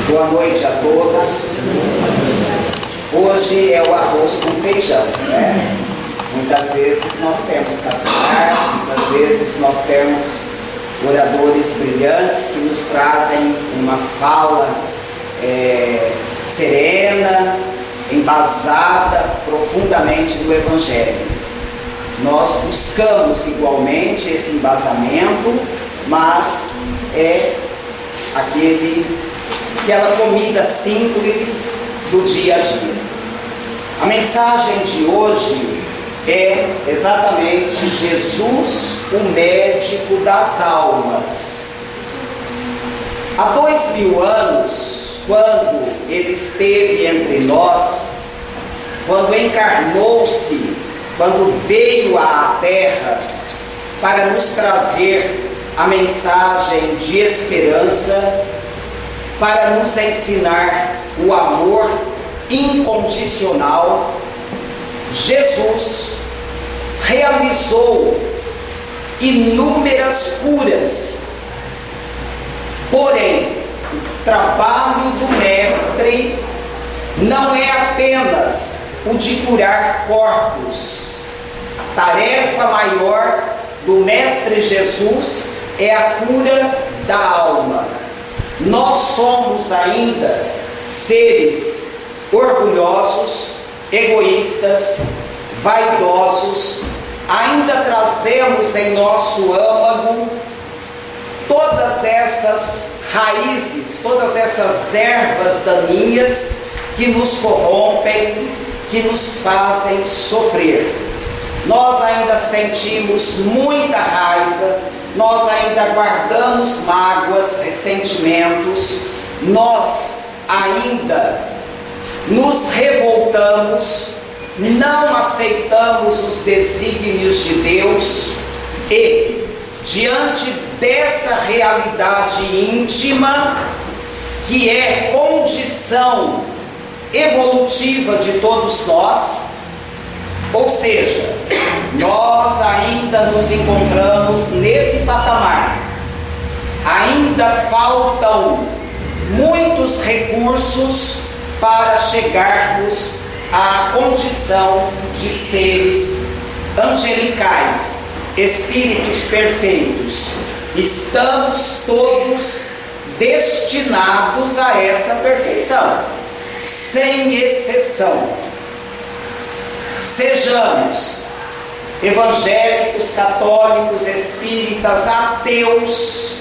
Boa noite a todos. Hoje é o arroz com feijão, né? Muitas vezes nós temos capilar, muitas vezes nós temos oradores brilhantes que nos trazem uma fala serena, embasada profundamente no Evangelho. Nós buscamos igualmente esse embasamento, mas é aquela comida simples do dia a dia. A mensagem de hoje é exatamente Jesus, o médico das almas. Há 2000 anos, quando ele esteve entre nós, quando encarnou-se, quando veio à terra para nos trazer a mensagem de esperança, para nos ensinar o amor incondicional, Jesus realizou inúmeras curas. Porém, o trabalho do Mestre não é apenas o de curar corpos. A tarefa maior do Mestre Jesus é a cura da alma. Nós somos ainda seres orgulhosos, egoístas, vaidosos, ainda trazemos em nosso âmago todas essas raízes, todas essas ervas daninhas que nos corrompem, que nos fazem sofrer. Nós ainda sentimos muita raiva, nós ainda guardamos mágoas, ressentimentos, nós ainda nos revoltamos, não aceitamos os desígnios de Deus e, diante dessa realidade íntima, que é condição evolutiva de todos nós, ou seja, nós ainda nos encontramos nesse patamar, ainda faltam muitos recursos para chegarmos à condição de seres angelicais, espíritos perfeitos. Estamos todos destinados a essa perfeição, sem exceção. Sejamos evangélicos, católicos, espíritas, ateus,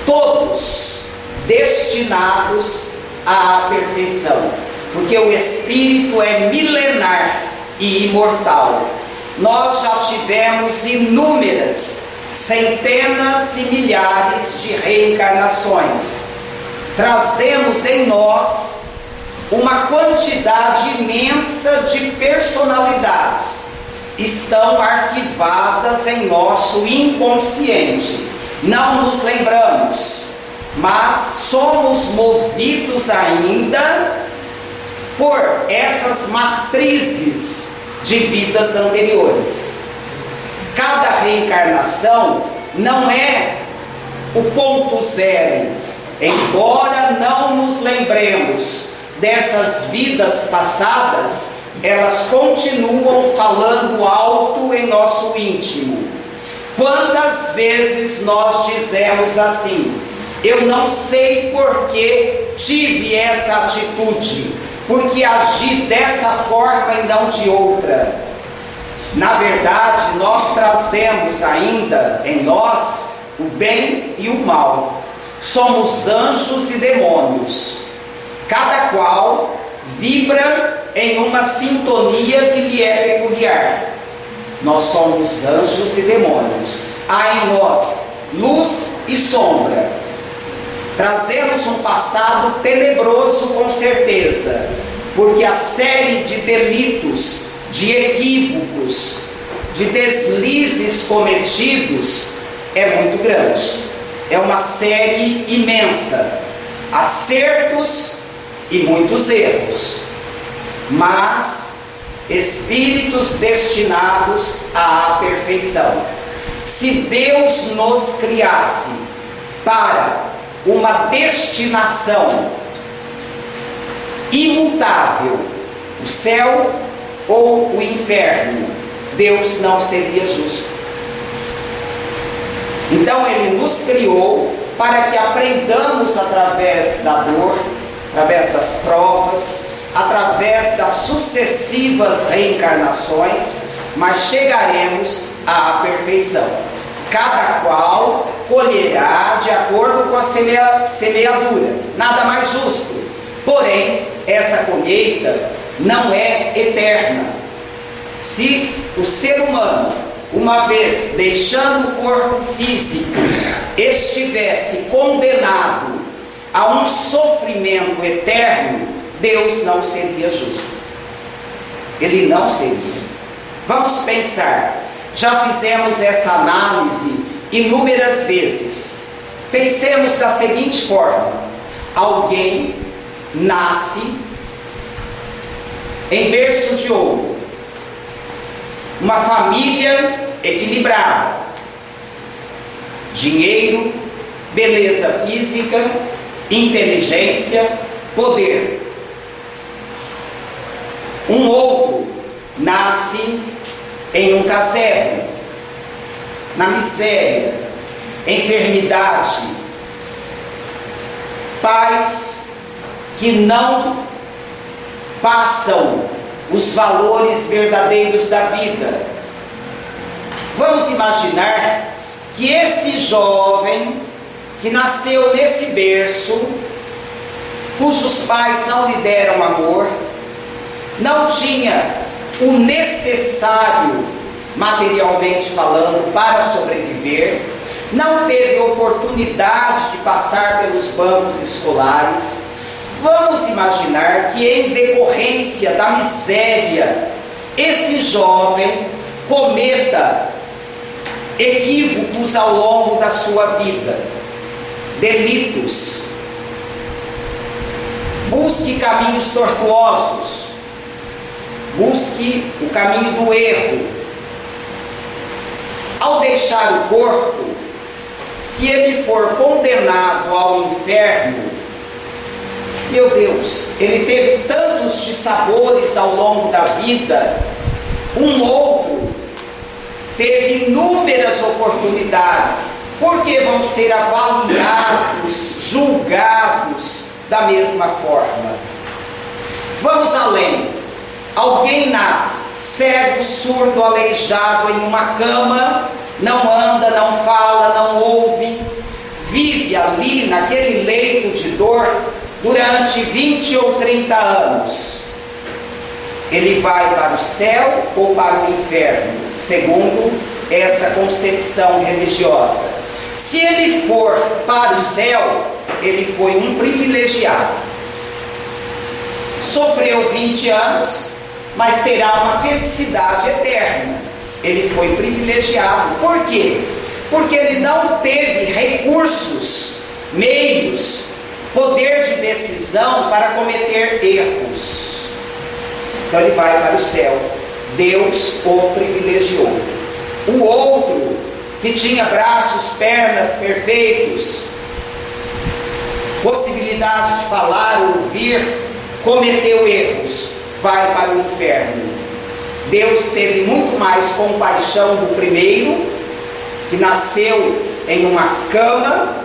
todos destinados à perfeição, porque o Espírito é milenar e imortal. Nós já tivemos inúmeras, centenas e milhares de reencarnações. Trazemos em nós uma quantidade imensa de personalidades. Estão arquivadas em nosso inconsciente. Não nos lembramos, mas somos movidos ainda por essas matrizes de vidas anteriores. Cada reencarnação não é o ponto zero. Embora não nos lembremos dessas vidas passadas, elas continuam falando alto em nosso íntimo. Quantas vezes nós dizemos assim: eu não sei por que tive essa atitude, porque agi dessa forma e não de outra. Na verdade, nós trazemos ainda em nós o bem e o mal. Somos anjos e demônios. Cada qual vibra em uma sintonia que lhe é peculiar. Nós somos anjos e demônios. Há em nós luz e sombra. Trazemos um passado tenebroso, com certeza, porque a série de delitos, de equívocos, de deslizes cometidos é muito grande. É uma série imensa, acertos e muitos erros, mas espíritos destinados à perfeição. Se Deus nos criasse para uma destinação imutável, o céu ou o inferno, Deus não seria justo. Então Ele nos criou para que aprendamos através da dor, através das provas, através das sucessivas reencarnações, mas chegaremos à perfeição. Cada qual colherá de acordo com a semeadura, nada mais justo. Porém, essa colheita não é eterna. Se o ser humano, uma vez deixando o corpo físico, estivesse condenado a um sofrimento eterno, Deus não seria justo. Ele não seria. Vamos pensar, já fizemos essa análise inúmeras vezes. Pensemos da seguinte forma: alguém nasce em berço de ouro, uma família equilibrada, dinheiro, beleza física, inteligência, poder. Um outro nasce em um casebre, na miséria, enfermidade, pais que não passam os valores verdadeiros da vida. Vamos imaginar que esse jovem que nasceu nesse berço, cujos pais não lhe deram amor, não tinha o necessário, materialmente falando, para sobreviver, não teve oportunidade de passar pelos bancos escolares. Vamos imaginar que, em decorrência da miséria, esse jovem cometa equívocos ao longo da sua vida, delitos, busque caminhos tortuosos, busque o caminho do erro. Ao deixar o corpo, se ele for condenado ao inferno, meu Deus, ele teve tantos dissabores ao longo da vida. Um outro teve inúmeras oportunidades, porque vão ser avaliados, julgados da mesma forma. Vamos além. Alguém nasce cego, surdo, aleijado em uma cama, não anda, não fala, não ouve, vive ali naquele leito de dor durante 20 ou 30 anos. Ele vai para o céu ou para o inferno, segundo essa concepção religiosa. Se ele for para o céu, ele foi um privilegiado. Sofreu 20 anos, mas terá uma felicidade eterna. Ele foi privilegiado. Por quê? Porque ele não teve recursos, meios, poder de decisão para cometer erros. Então ele vai para o céu. Deus o privilegiou. O outro, que tinha braços, pernas perfeitos, possibilidade de falar, ouvir, cometeu erros, vai para o inferno. Deus teve muito mais compaixão do primeiro, que nasceu em uma cama,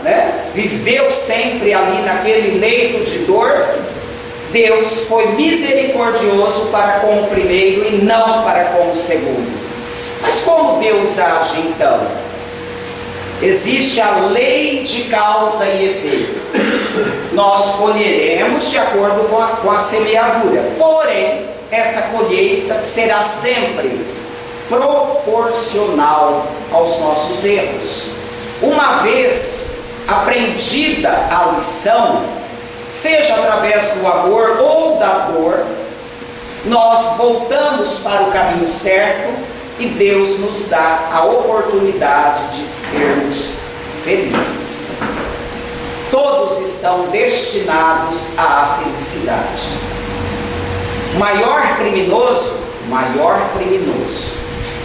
viveu sempre ali naquele leito de dor. Deus foi misericordioso para com o primeiro e não para com o segundo. Mas como Deus age então? Existe a lei de causa e efeito. Nós colheremos de acordo com a semeadura. Porém, essa colheita será sempre proporcional aos nossos erros. Uma vez aprendida a lição, seja através do amor ou da dor, nós voltamos para o caminho certo e Deus nos dá a oportunidade de sermos felizes. Todos estão destinados à felicidade. Maior criminoso,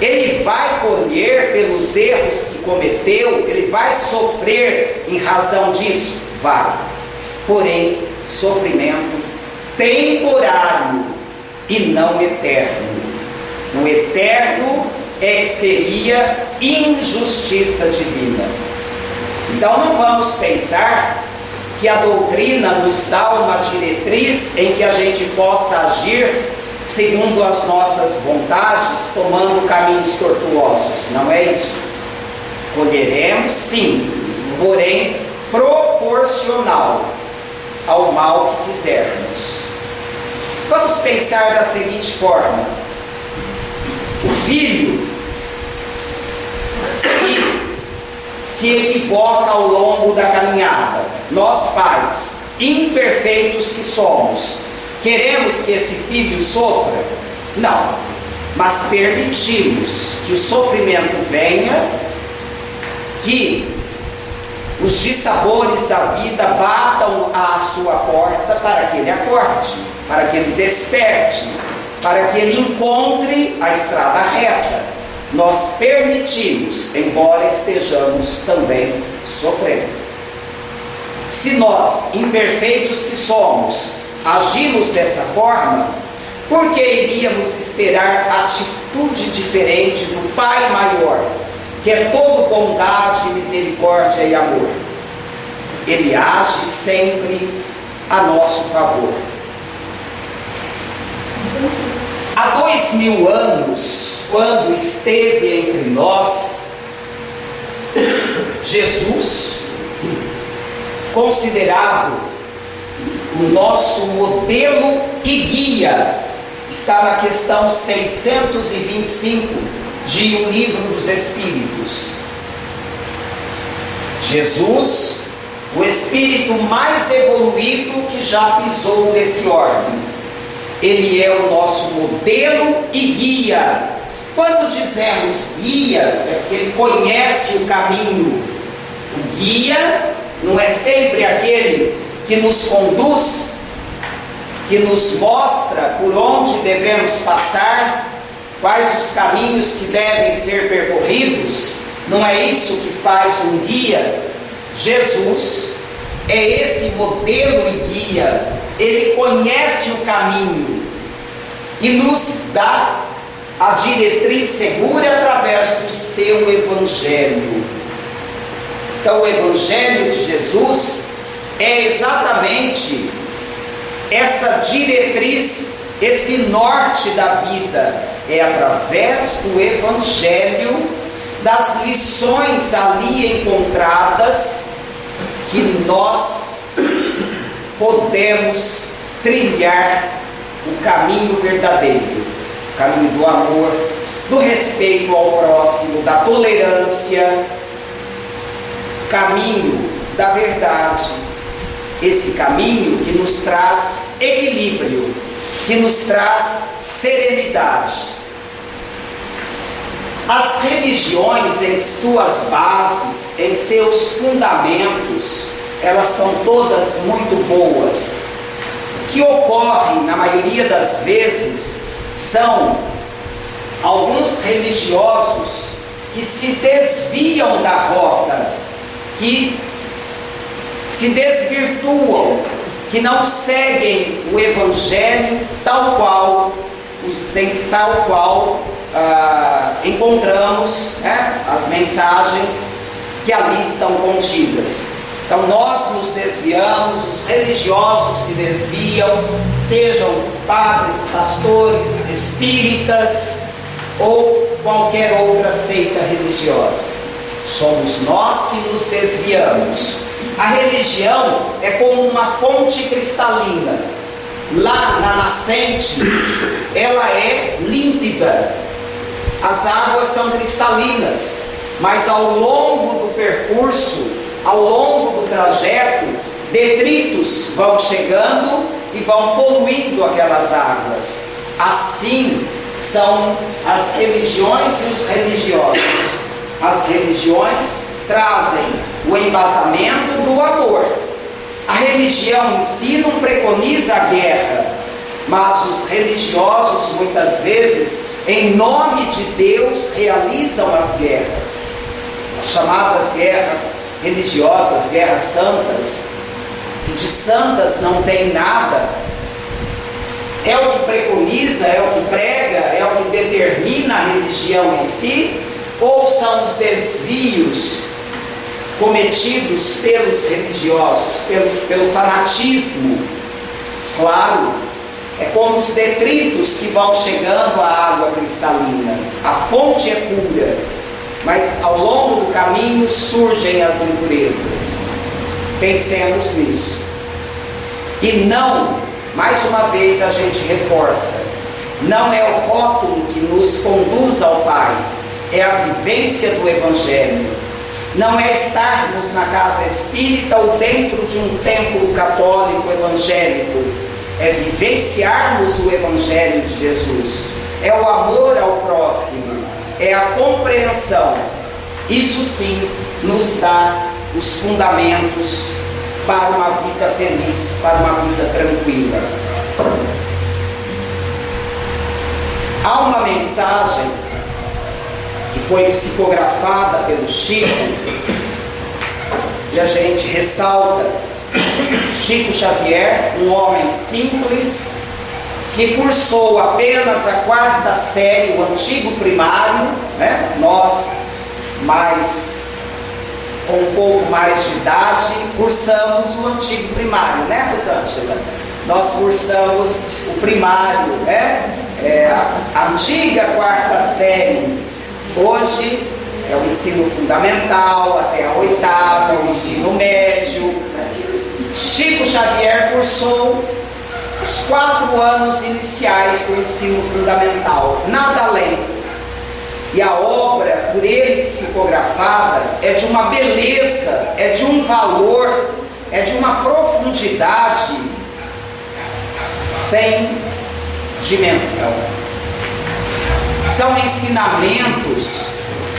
ele vai colher pelos erros que cometeu, ele vai sofrer em razão disso? Vai. Porém, sofrimento temporário e não eterno. No eterno seria injustiça divina. Então não vamos pensar que a doutrina nos dá uma diretriz em que a gente possa agir segundo as nossas vontades, tomando caminhos tortuosos. Não é isso. Colheremos sim, porém proporcional ao mal que fizermos. Vamos pensar da seguinte forma: o filho que se equivoca ao longo da caminhada, nós pais, imperfeitos que somos, queremos que esse filho sofra? Não, mas permitimos que o sofrimento venha, que os dissabores da vida batam à sua porta para que ele acorde, para que ele desperte, para que ele encontre a estrada reta. Nós permitimos, embora estejamos também sofrendo. Se nós, imperfeitos que somos, agimos dessa forma, por que iríamos esperar atitude diferente do Pai maior, que é todo bondade, misericórdia e amor? Ele age sempre a nosso favor. Há 2000 anos, quando esteve entre nós, Jesus, considerado o nosso modelo e guia, está na questão 625 de O Livro dos Espíritos. Jesus, o espírito mais evoluído que já pisou nesse orbe, ele é o nosso modelo e guia. Quando dizemos guia, é porque ele conhece o caminho. O guia não é sempre aquele que nos conduz, que nos mostra por onde devemos passar, quais os caminhos que devem ser percorridos. Não é isso que faz um guia. Jesus é esse modelo e guia. Ele conhece o caminho e nos dá a diretriz segura através do seu Evangelho. Então o Evangelho de Jesus é exatamente essa diretriz, esse norte da vida. É através do Evangelho, das lições ali encontradas, que nós podemos trilhar o caminho verdadeiro, o caminho do amor, do respeito ao próximo, da tolerância, caminho da verdade, esse caminho que nos traz equilíbrio, que nos traz serenidade. As religiões, em suas bases, em seus fundamentos, elas são todas muito boas. O que ocorre, na maioria das vezes, são alguns religiosos que se desviam da rota, que se desvirtuam, que não seguem o Evangelho tal qual encontramos, as mensagens que ali estão contidas. Então nós nos desviamos, os religiosos se desviam, sejam padres, pastores, espíritas ou qualquer outra seita religiosa. Somos nós que nos desviamos. A religião é como uma fonte cristalina. Lá na nascente, ela é límpida. As águas são cristalinas, mas ao longo do percurso, ao longo do trajeto, detritos vão chegando e vão poluindo aquelas águas. Assim são as religiões e os religiosos. As religiões trazem o embasamento do amor. A religião em si não preconiza a guerra, Mas os religiosos, muitas vezes, em nome de Deus, realizam as guerras. As chamadas guerras religiosas, guerras santas, que de santas não tem nada. É o que preconiza, é o que prega, é o que determina a religião em si? Ou são os desvios cometidos pelos religiosos, pelo fanatismo? Claro, é como os detritos que vão chegando à água cristalina. A fonte é pura, mas ao longo do caminho surgem as impurezas. Pensemos nisso. E não, mais uma vez a gente reforça, não é o rótulo que nos conduz ao Pai, é a vivência do Evangelho. Não é estarmos na casa espírita ou dentro de um templo católico evangélico, é vivenciarmos o Evangelho de Jesus, é o amor ao próximo, é a compreensão. Isso sim nos dá os fundamentos para uma vida feliz, para uma vida tranquila. Há uma mensagem que foi psicografada pelo Chico, e a gente ressalta: Chico Xavier, um homem simples, que cursou apenas a 4ª série, o antigo primário, né? Nós, com um pouco mais de idade, cursamos o antigo primário, né, Rosângela? Nós cursamos o primário, né? A antiga 4ª série. Hoje é o ensino fundamental, até a 8ª, o ensino médio. Chico Xavier cursou os 4 anos iniciais do ensino fundamental, nada além. E a obra, por ele psicografada, é de uma beleza, é de um valor, é de uma profundidade sem dimensão. São ensinamentos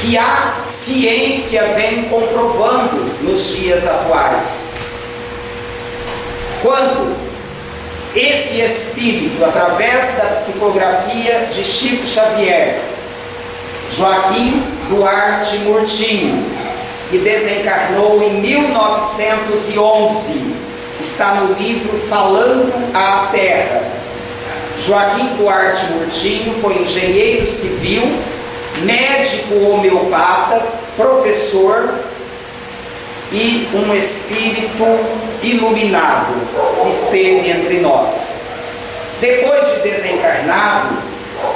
que a ciência vem comprovando nos dias atuais. Quando esse espírito, através da psicografia de Chico Xavier, Joaquim Duarte Murtinho, que desencarnou em 1911, está no livro Falando à Terra. Joaquim Duarte Murtinho foi engenheiro civil, médico homeopata, professor e um espírito iluminado que esteve entre nós. Depois de desencarnado,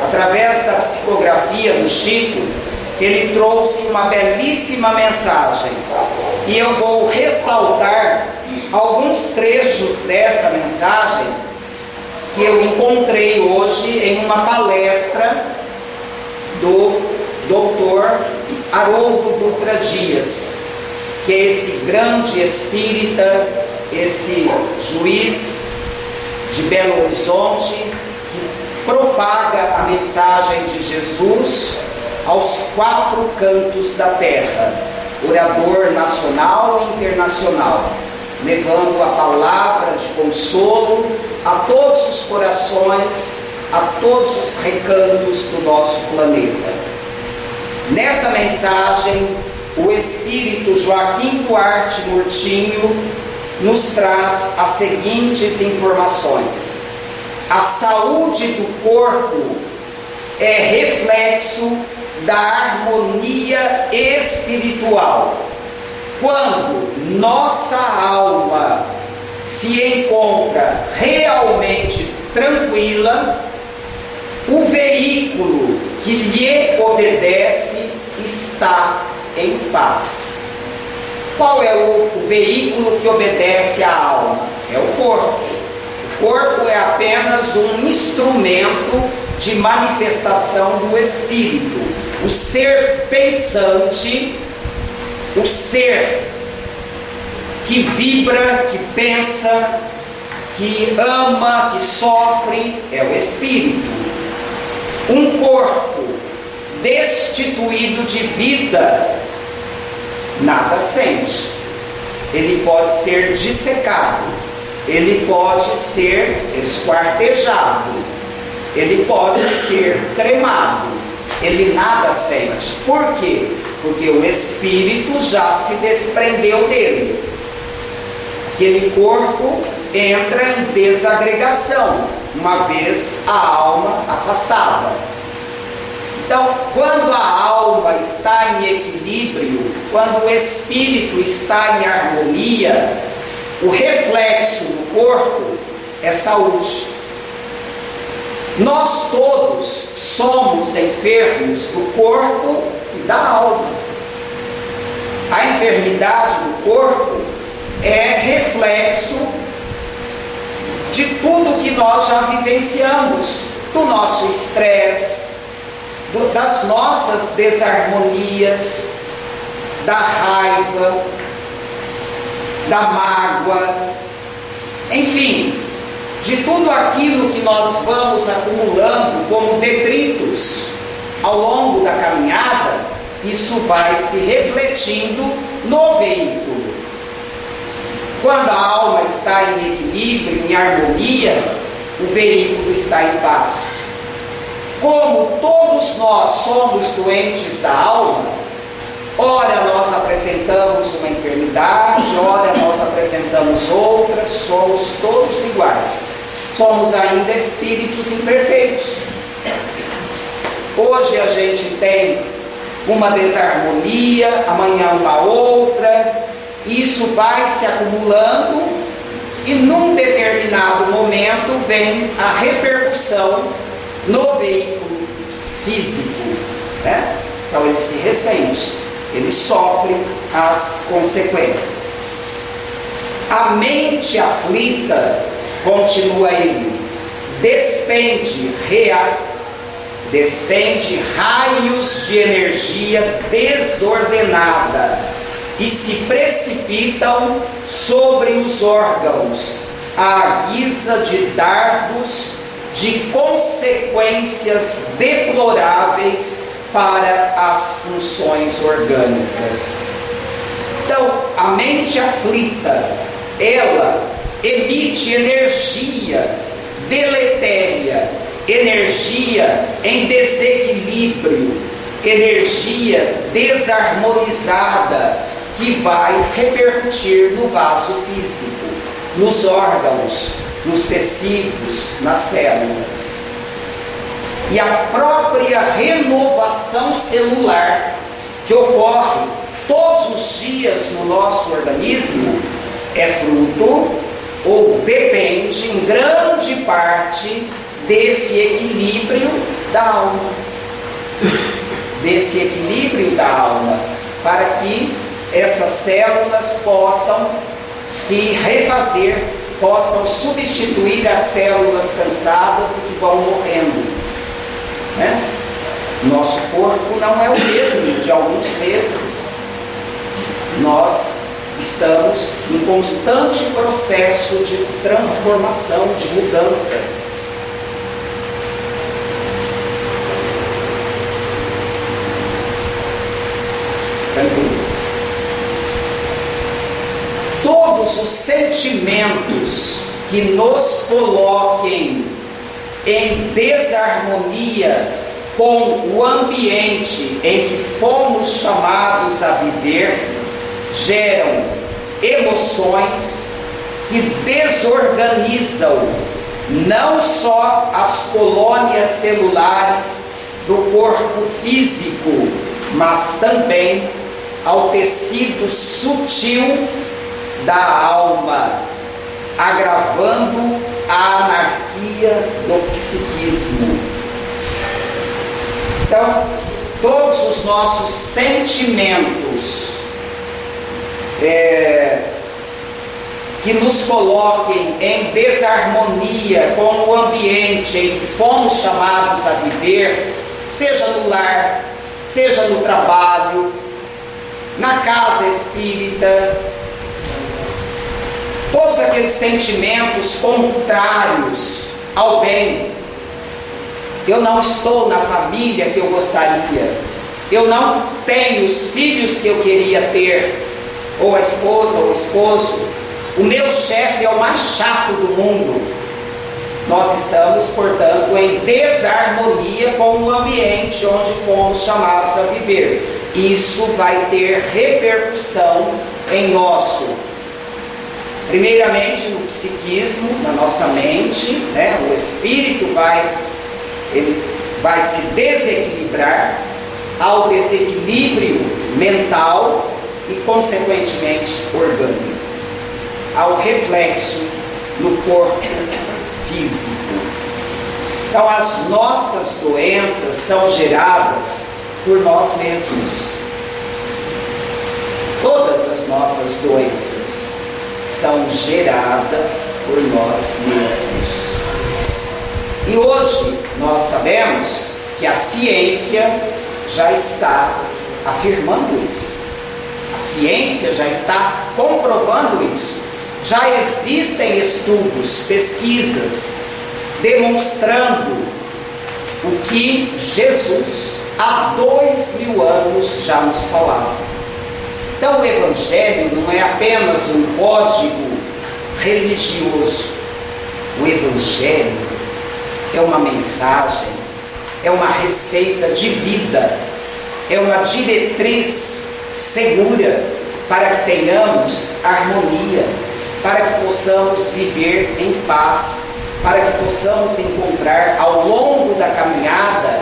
através da psicografia do Chico, ele trouxe uma belíssima mensagem. E eu vou ressaltar alguns trechos dessa mensagem que eu encontrei hoje em uma palestra do Dr. Haroldo Dutra Dias, que é esse grande espírita, esse juiz de Belo Horizonte, que propaga a mensagem de Jesus aos 4 cantos da terra, orador nacional e internacional, levando a palavra de consolo a todos os corações, a todos os recantos do nosso planeta. Nessa mensagem, o espírito Joaquim Duarte Murtinho nos traz as seguintes informações: a saúde do corpo é reflexo da harmonia espiritual. Quando nossa alma se encontra realmente tranquila, o veículo que lhe obedece está em paz. Qual é o veículo que obedece à alma? É o corpo. O corpo é apenas um instrumento de manifestação do espírito. O ser pensante, o ser que vibra, que pensa, que ama, que sofre, é o espírito. Um corpo destituído de vida nada sente. Ele pode ser dissecado, ele pode ser esquartejado, ele pode ser cremado, ele nada sente. Por quê? Porque o espírito já se desprendeu dele. Aquele corpo entra em desagregação, uma vez a alma afastada. Então, quando a alma está em equilíbrio, quando o espírito está em harmonia, o reflexo do corpo é saúde. Nós todos somos enfermos do corpo e da alma. A enfermidade do corpo é reflexo de tudo que nós já vivenciamos, do nosso estresse, das nossas desarmonias, da raiva, da mágoa, enfim, de tudo aquilo que nós vamos acumulando como detritos ao longo da caminhada. Isso vai se refletindo no veículo. Quando a alma está em equilíbrio, em harmonia, o veículo está em paz. Como todos nós somos doentes da alma, ora nós apresentamos uma enfermidade, ora nós apresentamos outra, somos todos iguais. Somos ainda espíritos imperfeitos. Hoje a gente tem uma desarmonia, amanhã uma outra. Isso vai se acumulando e num determinado momento vem a repercussão no veículo físico, né? Então ele se ressente, ele sofre as consequências. A mente aflita, continua ele, despende raios de energia desordenada e se precipitam sobre os órgãos à guisa de dardos de consequências deploráveis para as funções orgânicas. Então, a mente aflita, ela emite energia deletéria, energia em desequilíbrio, energia desarmonizada, que vai repercutir no vaso físico, nos órgãos, nos tecidos, nas células. E a própria renovação celular que ocorre todos os dias no nosso organismo é fruto ou depende em grande parte desse equilíbrio da alma. Desse equilíbrio da alma, para que essas células possam se refazer, possam substituir as células cansadas e que vão morrendo, né? Nosso corpo não é o mesmo de alguns meses. Nós estamos em constante processo de transformação, de mudança. Todos os sentimentos que nos coloquem em desarmonia com o ambiente em que fomos chamados a viver geram emoções que desorganizam não só as colônias celulares do corpo físico, mas também ao tecido sutil da alma, agravando a anarquia do psiquismo. Então, todos os nossos sentimentos que nos coloquem em desarmonia com o ambiente em que fomos chamados a viver, seja no lar, seja no trabalho, na casa espírita, todos aqueles sentimentos contrários ao bem. Eu não estou na família que eu gostaria, eu não tenho os filhos que eu queria ter, ou a esposa ou o esposo, o meu chefe é o mais chato do mundo. Nós estamos, portanto, em desarmonia com o ambiente onde fomos chamados a viver. Isso vai ter repercussão em nosso, primeiramente no psiquismo, na nossa mente, né? O espírito ele vai se desequilibrar, ao desequilíbrio mental e, consequentemente, orgânico, ao reflexo no corpo físico. Então, as nossas doenças são geradas por nós mesmos. Todas as nossas doenças são geradas por nós mesmos. E hoje nós sabemos que a ciência já está afirmando isso. A ciência já está comprovando isso. Já existem estudos, pesquisas, demonstrando o que Jesus, há 2000 anos, já nos falava. Então o Evangelho não é apenas um código religioso. O Evangelho é uma mensagem, é uma receita de vida, é uma diretriz segura para que tenhamos harmonia, para que possamos viver em paz, para que possamos encontrar ao longo da caminhada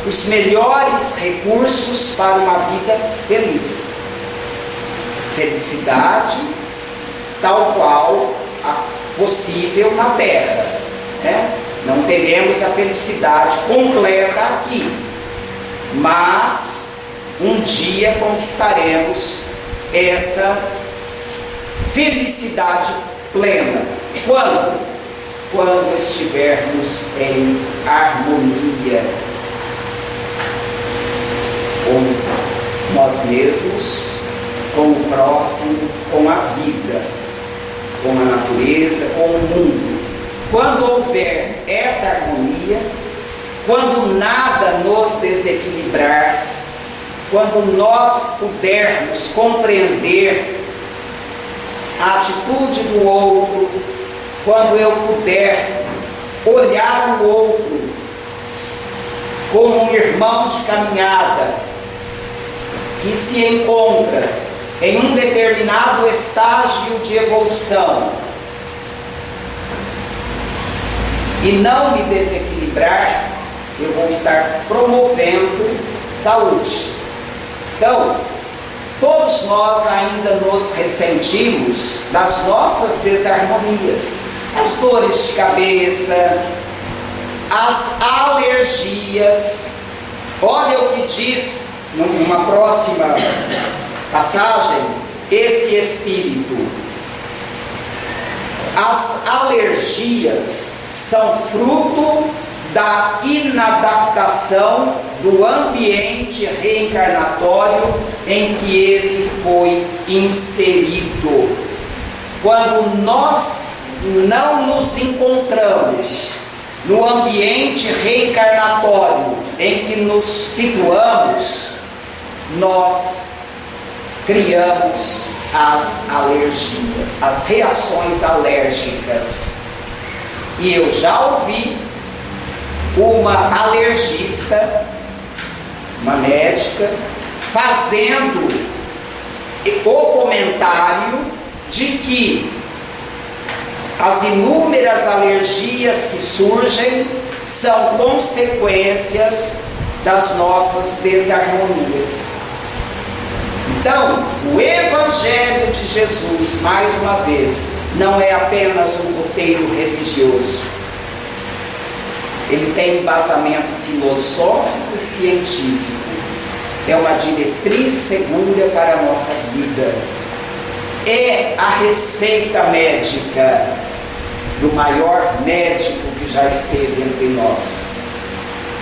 os melhores recursos para uma vida feliz. Felicidade tal qual a possível na Terra, né? Não teremos a felicidade completa aqui, mas um dia conquistaremos essa felicidade plena. Quando? Quando estivermos em harmonia com nós mesmos, com o próximo, com a vida, com a natureza, com o mundo. Quando houver essa harmonia, quando nada nos desequilibrar, quando nós pudermos compreender a atitude do outro, quando eu puder olhar o outro como um irmão de caminhada que se encontra em um determinado estágio de evolução e não me desequilibrar, eu vou estar promovendo saúde. Então, todos nós ainda nos ressentimos das nossas desarmonias, as dores de cabeça, as alergias. Olha o que diz numa próxima passagem esse espírito: as alergias são fruto da inadaptação do ambiente reencarnatório em que ele foi inserido. Quando nós não nos encontramos no ambiente reencarnatório em que nos situamos, nós criamos as alergias, as reações alérgicas. E eu já ouvi uma alergista, uma médica, fazendo o comentário de que as inúmeras alergias que surgem são consequências das nossas desarmonias. Então, o Evangelho de Jesus, mais uma vez, não é apenas um roteiro religioso. Ele tem embasamento filosófico e científico. É uma diretriz segura para a nossa vida. É a receita médica do maior médico que já esteve entre nós.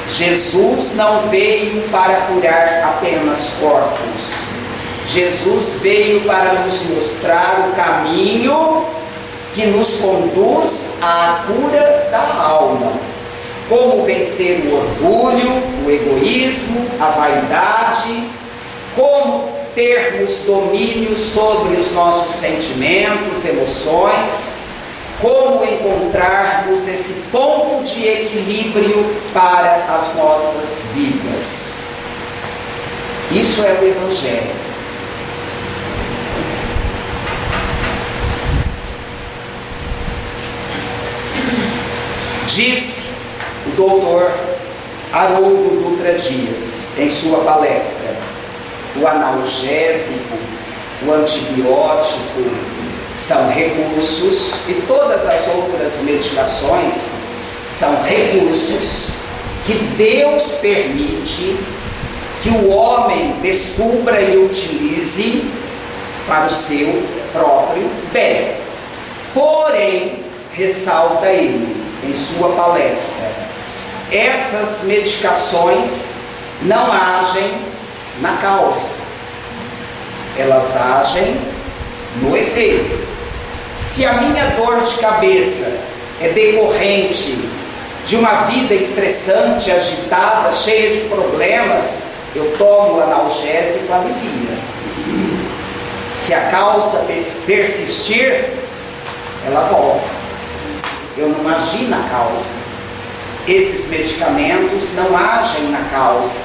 Jesus não veio para curar apenas corpos. Jesus veio para nos mostrar o caminho que nos conduz à cura da alma. Como vencer o orgulho, o egoísmo, a vaidade, como termos domínio sobre os nossos sentimentos, emoções, como encontrarmos esse ponto de equilíbrio para as nossas vidas. Isso é o Evangelho. Diz o doutor Haroldo Dutra Dias, em sua palestra, o analgésico, o antibiótico são recursos, e todas as outras medicações são recursos que Deus permite que o homem descubra e utilize para o seu próprio bem. Porém, ressalta ele em sua palestra, essas medicações não agem na causa, elas agem no efeito. Se a minha dor de cabeça é decorrente de uma vida estressante, agitada, cheia de problemas, eu tomo o analgésico, alivia. Se a causa persistir, ela volta. Eu não agi na causa. Esses medicamentos não agem na causa.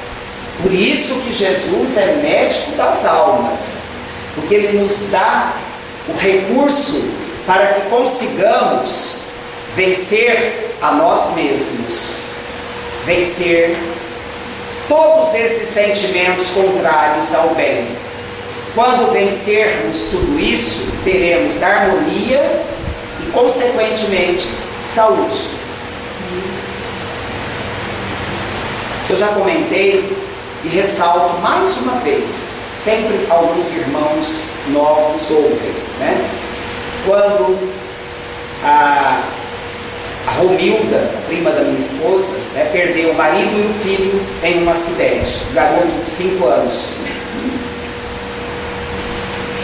Por isso que Jesus é médico das almas, porque Ele nos dá o recurso para que consigamos vencer a nós mesmos, vencer todos esses sentimentos contrários ao bem. Quando vencermos tudo isso, teremos harmonia e, consequentemente, saúde. Eu já comentei e ressalto mais uma vez, sempre alguns irmãos novos ouvem, né? Quando a Romilda, prima da minha esposa, perdeu o marido e o filho em um acidente, um garoto de 5 anos.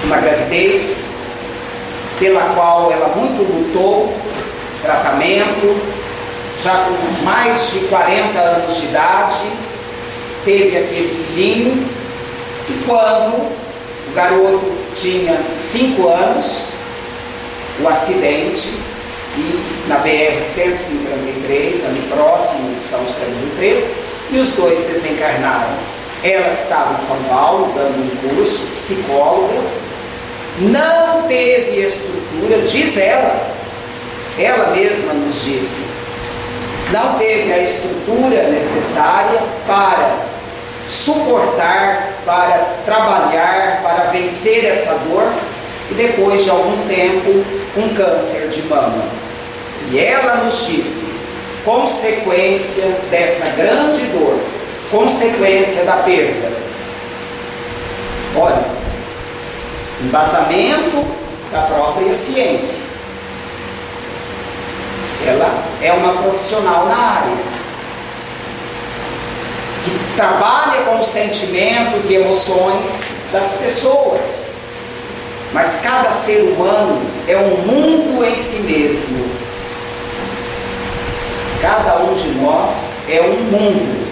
Uma gravidez pela qual ela muito lutou, tratamento, já com mais de 40 anos de idade, teve aquele filhinho, e quando o garoto tinha 5 anos, o acidente, e na BR-153, ali próximo de São José do Rio Preto, e os dois desencarnaram. Ela estava em São Paulo, dando um curso, psicóloga, não teve estrutura, diz ela mesma nos disse, não teve a estrutura necessária para suportar, para trabalhar, para vencer essa dor, e depois de algum tempo, um câncer de mama. E ela nos disse, consequência dessa grande dor, consequência da perda. Olha, embasamento da própria ciência. Ela é uma profissional na área, que trabalha com os sentimentos e emoções das pessoas. Mas cada ser humano é um mundo em si mesmo. Cada um de nós é um mundo.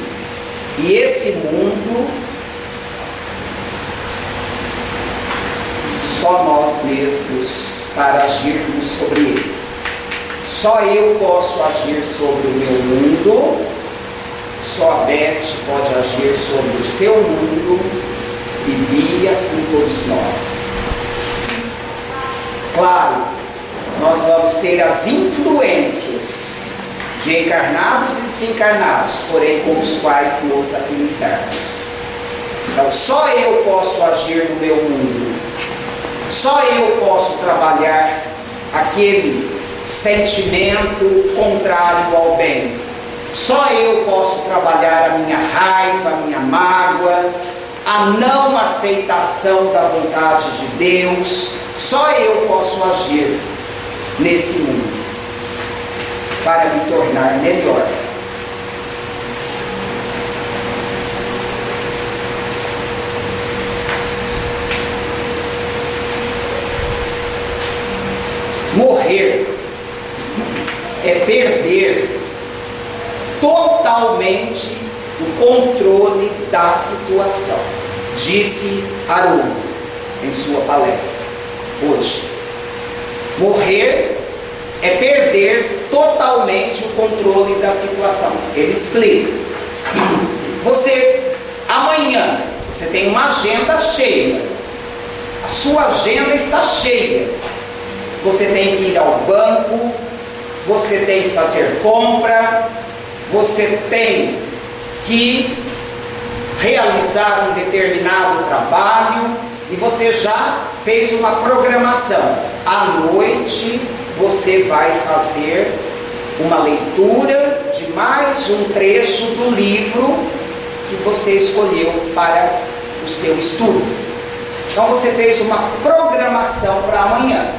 E esse mundo, só nós mesmos para agirmos sobre ele. Só eu posso agir sobre o meu mundo, só a Beth pode agir sobre o seu mundo, e assim todos nós. Claro, nós vamos ter as influências de encarnados e desencarnados, porém com os quais nos afinizarmos. Então, só eu posso agir no meu mundo, só eu posso trabalhar aquele sentimento contrário ao bem, só eu posso trabalhar a minha raiva, a minha mágoa, a não aceitação da vontade de Deus. Só eu posso agir nesse mundo para me tornar melhor. Morrer é perder totalmente o controle da situação. disse Haroldo em sua palestra hoje. Morrer é perder totalmente o controle da situação. Ele explica. Amanhã, você tem uma agenda cheia. A sua agenda está cheia. Você tem que ir ao banco, você tem que fazer compra, você tem que realizar um determinado trabalho e você já fez uma programação. À noite você vai fazer uma leitura de mais um trecho do livro que você escolheu para o seu estudo. Então você fez uma programação para amanhã,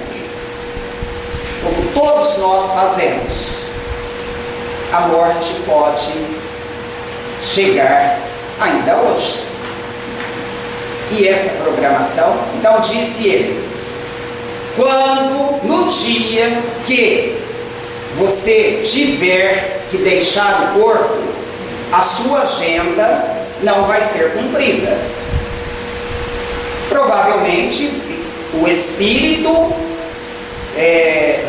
como todos nós fazemos. A morte pode chegar ainda hoje. E essa programação, então disse ele, quando no dia que você tiver que deixar o corpo, a sua agenda não vai ser cumprida. Provavelmente o espírito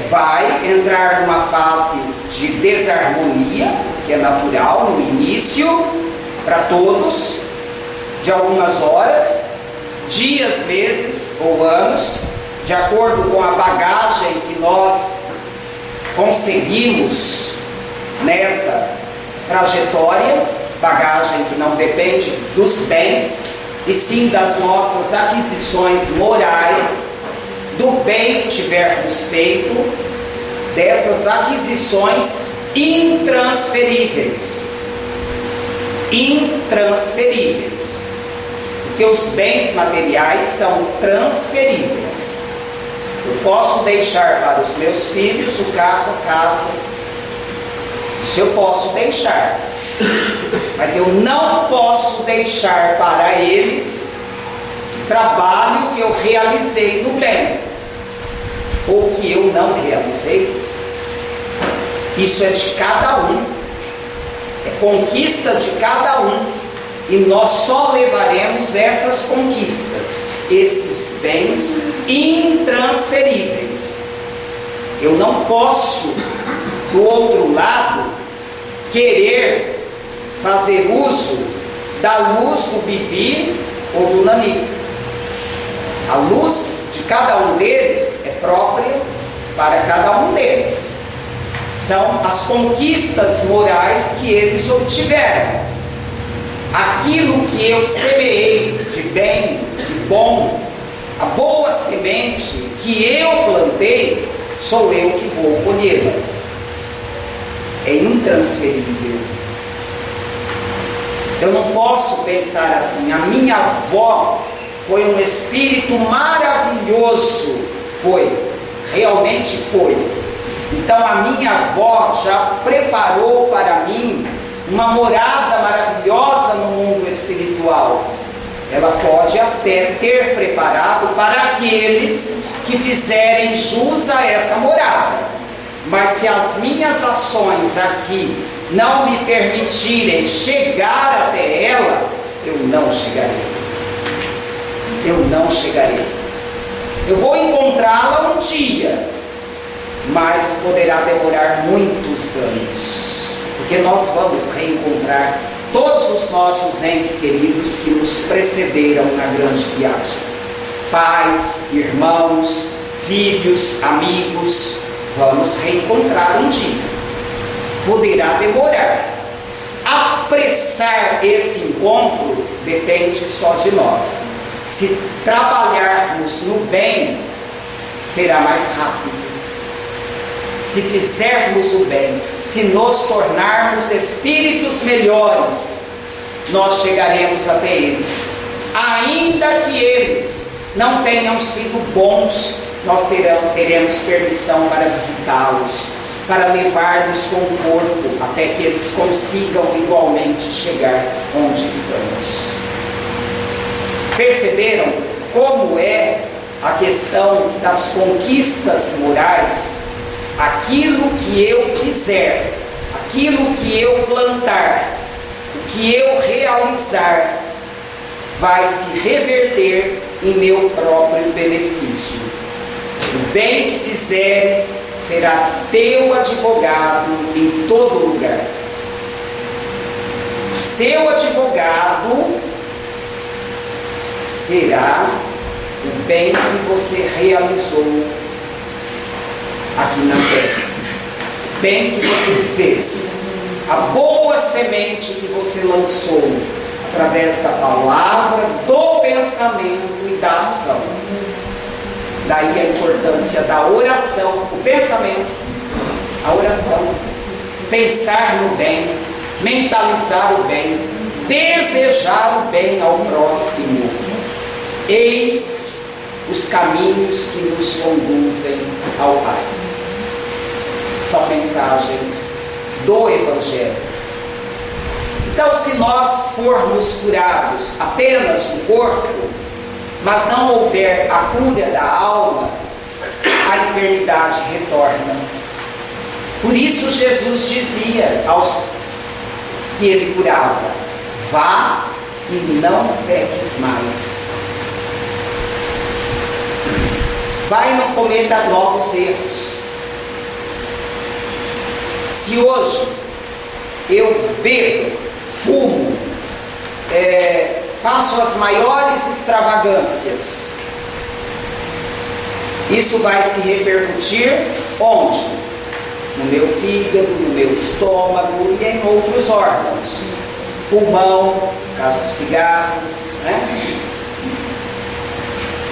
vai entrar numa fase de desarmonia, que é natural no início, para todos, de algumas horas, dias, meses ou anos, de acordo com a bagagem que nós conseguimos nessa trajetória, bagagem que não depende dos bens, e sim das nossas aquisições morais, do bem que tivermos feito, dessas aquisições intransferíveis. Intransferíveis. Porque os bens materiais são transferíveis. Eu posso deixar para os meus filhos o carro, a casa. Isso eu posso deixar. Mas eu não posso deixar para eles o trabalho que eu realizei no bem, ou que eu não realizei. Isso é de cada um, é conquista de cada um, e nós só levaremos essas conquistas, esses bens intransferíveis. Eu não posso, do outro lado, querer fazer uso da luz do Bibi ou do Nani. A luz de cada um deles é própria para cada um deles. São as conquistas morais que eles obtiveram. Aquilo que eu semeei de bem, de bom, a boa semente que eu plantei, sou eu que vou colhê-la. É intransferível. Eu não posso pensar assim, a minha avó foi um espírito maravilhoso. Foi, realmente foi. Então a minha avó já preparou para mim uma morada maravilhosa no mundo espiritual. Ela pode até ter preparado para aqueles que fizerem jus a essa morada. Mas se as minhas ações aqui não me permitirem chegar até ela, eu não chegarei. Eu não chegarei. Eu vou encontrá-la um dia, mas poderá demorar muitos anos, porque nós vamos reencontrar todos os nossos entes queridos que nos precederam na grande viagem. Pais, irmãos, filhos, amigos, vamos reencontrar um dia. Poderá demorar. Apressar esse encontro depende só de nós. Se trabalharmos no bem, será mais rápido. Se fizermos o bem, se nos tornarmos espíritos melhores, nós chegaremos até eles. Ainda que eles não tenham sido bons, nós teremos permissão para visitá-los, para levar-lhes conforto, até que eles consigam igualmente chegar onde estamos. Perceberam como é a questão das conquistas morais? Aquilo que eu fizer, aquilo que eu plantar, o que eu realizar, vai se reverter em meu próprio benefício. O bem que fizeres será teu advogado em todo lugar. O seu advogado será o bem que você realizou aqui na terra, o bem que você fez, a boa semente que você lançou através da palavra, do pensamento e da ação. Daí a importância da oração, o pensamento, a oração, pensar no bem, mentalizar o bem, desejar o bem ao próximo. Eis os caminhos que nos conduzem ao Pai. São mensagens do Evangelho. Então, se nós formos curados apenas do corpo, mas não houver a cura da alma, a enfermidade retorna. Por isso Jesus dizia aos que ele curava: vá e não peques mais. Vai e não cometa novos erros. Se hoje eu bebo, fumo, faço as maiores extravagâncias, isso vai se repercutir onde? No meu fígado, no meu estômago e em outros órgãos. Pulmão, no caso do cigarro, né?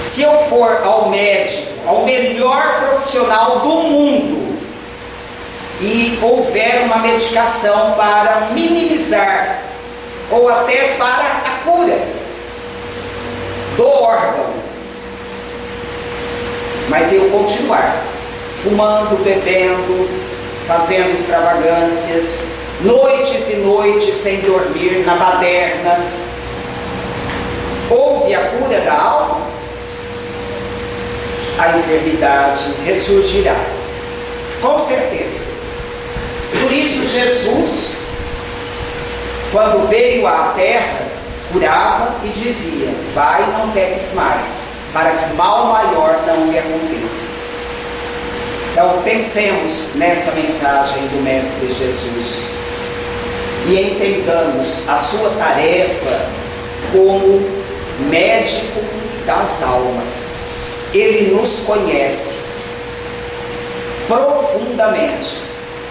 Se eu for ao médico, ao melhor profissional do mundo, e houver uma medicação para minimizar ou até para a cura do órgão, mas eu continuar fumando, bebendo, fazendo extravagâncias, noites e noites sem dormir, na baderna, houve a cura da alma? A enfermidade ressurgirá, com certeza. Por isso Jesus, quando veio à terra, curava e dizia: vai e não peques mais, para que mal maior não lhe aconteça. Então pensemos nessa mensagem do Mestre Jesus e entendamos a sua tarefa como médico das almas. Ele nos conhece profundamente.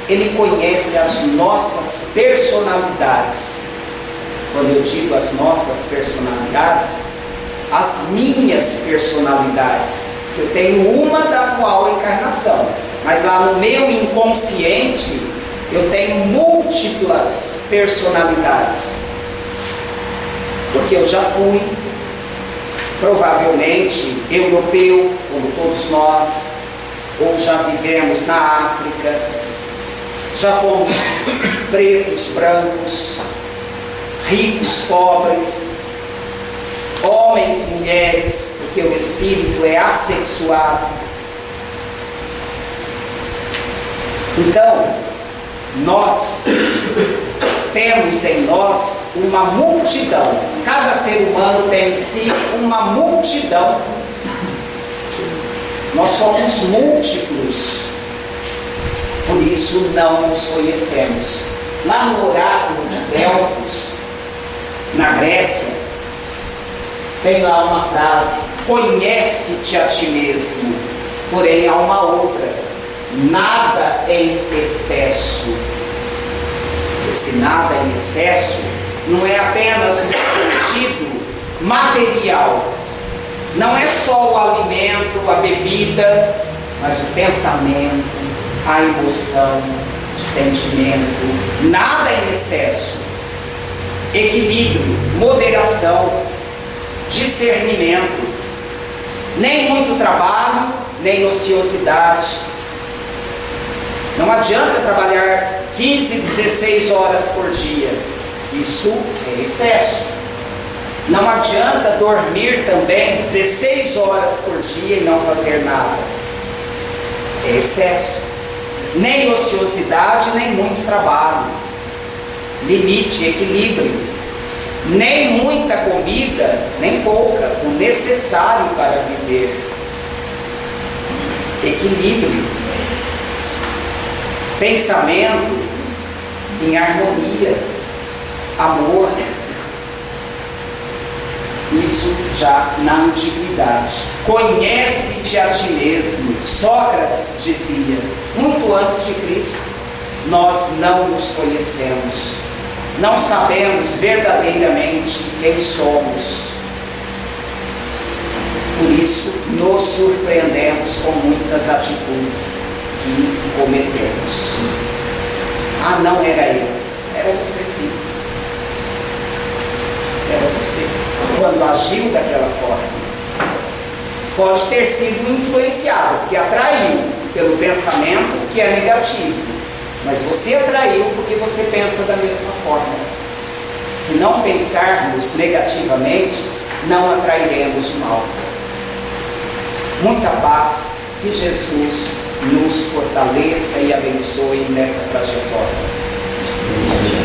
Ele conhece as nossas personalidades. Quando eu digo as nossas personalidades, as minhas personalidades. Eu tenho uma da atual encarnação, mas lá no meu inconsciente eu tenho múltiplas personalidades. Porque eu já fui, provavelmente, europeu, como todos nós, ou já vivemos na África, já fomos pretos, brancos, ricos, pobres, homens, mulheres, porque o espírito é assexuado. Então, nós temos em nós uma multidão. Cada ser humano tem em si uma multidão. Nós somos múltiplos. Por isso não nos conhecemos. Lá no oráculo de Delfos, na Grécia, tem lá uma frase: conhece-te a ti mesmo. Porém há uma outra: nada em excesso. Esse nada em excesso não é apenas no sentido material. Não é só o alimento, a bebida, mas o pensamento, a emoção, o sentimento. Nada em excesso. Equilíbrio, moderação, discernimento. Nem muito trabalho, nem ociosidade. Não adianta trabalhar 15, 16 horas por dia. Isso é excesso. Não adianta dormir também 16 horas por dia e não fazer nada. É excesso. Nem ociosidade, nem muito trabalho. Limite, equilíbrio. nem muita comida, nem pouca, o necessário para viver. Equilíbrio, pensamento em harmonia, amor. Isso já na antiguidade. Conhece-te a ti mesmo. Sócrates dizia, muito antes de Cristo, nós não nos conhecemos. Não sabemos verdadeiramente quem somos. Por isso, nos surpreendemos com muitas atitudes que cometemos. Ah, não era eu. Era você sim. Era você. Quando agiu daquela forma. Pode ter sido influenciado, porque atraiu pelo pensamento que é negativo. Mas você atraiu porque você pensa da mesma forma. Se não pensarmos negativamente, não atrairemos o mal. Muita paz, que Jesus nos fortaleça e abençoe nessa trajetória.